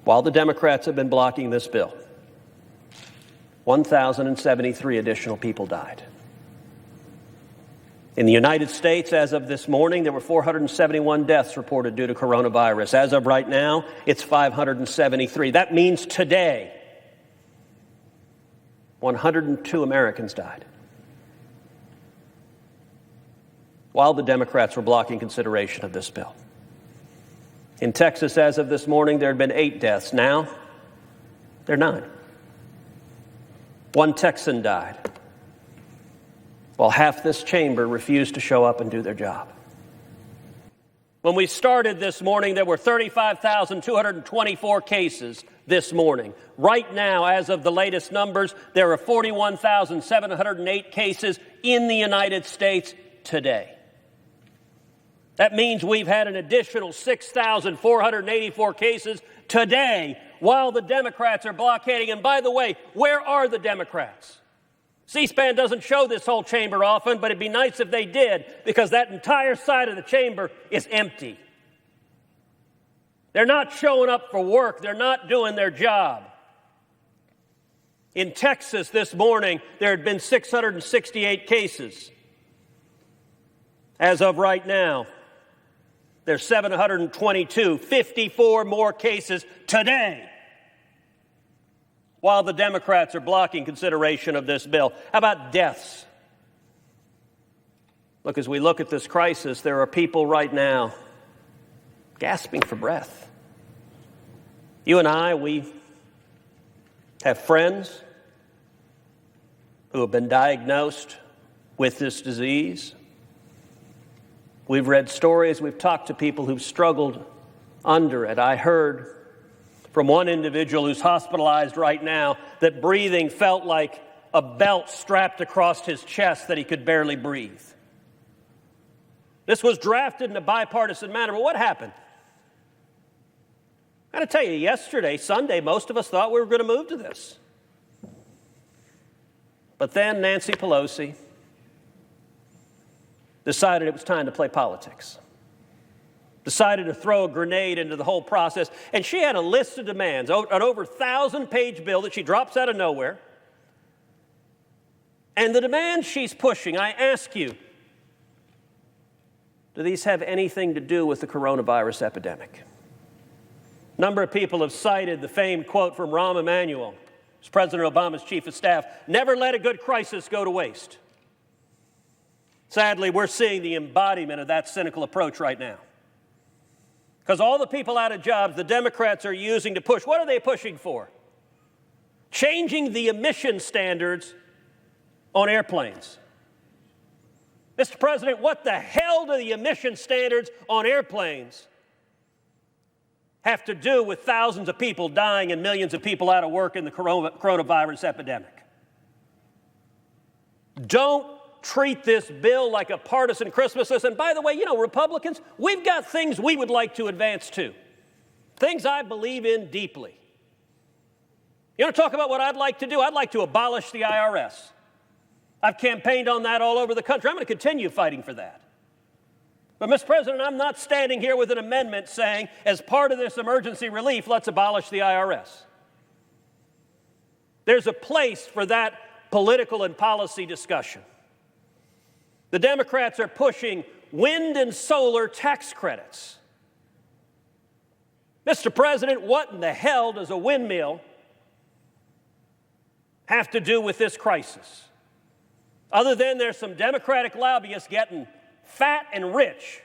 while the Democrats have been blocking this bill, 1,073 additional people died. In the United States, as of this morning, there were 471 deaths reported due to coronavirus. As of right now, it's 573. That means today, 102 Americans died, while the Democrats were blocking consideration of this bill. In Texas, as of this morning, there had been 8 deaths. Now, there are 9. 1 Texan died, while half this chamber refused to show up and do their job. When we started this morning, there were 35,224 cases this morning. Right now, as of the latest numbers, there are 41,708 cases in the United States today. That means we've had an additional 6,484 cases today while the Democrats are blockading. And by the way, where are the Democrats? C-SPAN doesn't show this whole chamber often, but it'd be nice if they did, because that entire side of the chamber is empty. They're not showing up for work. They're not doing their job. In Texas this morning, there had been 668 cases. As of right now, there's 722, 54 more cases today, while the Democrats are blocking consideration of this bill. How about deaths? Look, as we look at this crisis, there are people right now gasping for breath. You and I, we have friends who have been diagnosed with this disease. We've read stories, we've talked to people who've struggled under it. I heard from one individual who's hospitalized right now that breathing felt like a belt strapped across his chest, that he could barely breathe. This was drafted in a bipartisan manner, but what happened? I got to tell you, yesterday, Sunday, most of us thought we were going to move to this. But then Nancy Pelosi decided it was time to play politics. Decided to throw a grenade into the whole process. And she had a list of demands, an over 1,000-page bill that she drops out of nowhere. And the demands she's pushing, I ask you, do these have anything to do with the coronavirus epidemic? A number of people have cited the famed quote from Rahm Emanuel, who's President Obama's chief of staff: "Never let a good crisis go to waste." Sadly, we're seeing the embodiment of that cynical approach right now. Because all the people out of jobs the Democrats are using to push, what are they pushing for? Changing the emission standards on airplanes. Mr. President, what the hell do the emission standards on airplanes have to do with thousands of people dying and millions of people out of work in the coronavirus epidemic? Don't treat this bill like a partisan Christmas list. And by the way, you know, Republicans, we've got things we would like to advance too. Things I believe in deeply. You want to talk about what I'd like to do? I'd like to abolish the IRS. I've campaigned on that all over the country. I'm going to continue fighting for that. But, Mr. President, I'm not standing here with an amendment saying, as part of this emergency relief, let's abolish the IRS. There's a place for that political and policy discussion. The Democrats are pushing wind and solar tax credits. Mr. President, what in the hell does a windmill have to do with this crisis? Other than there's some Democratic lobbyists getting fat and rich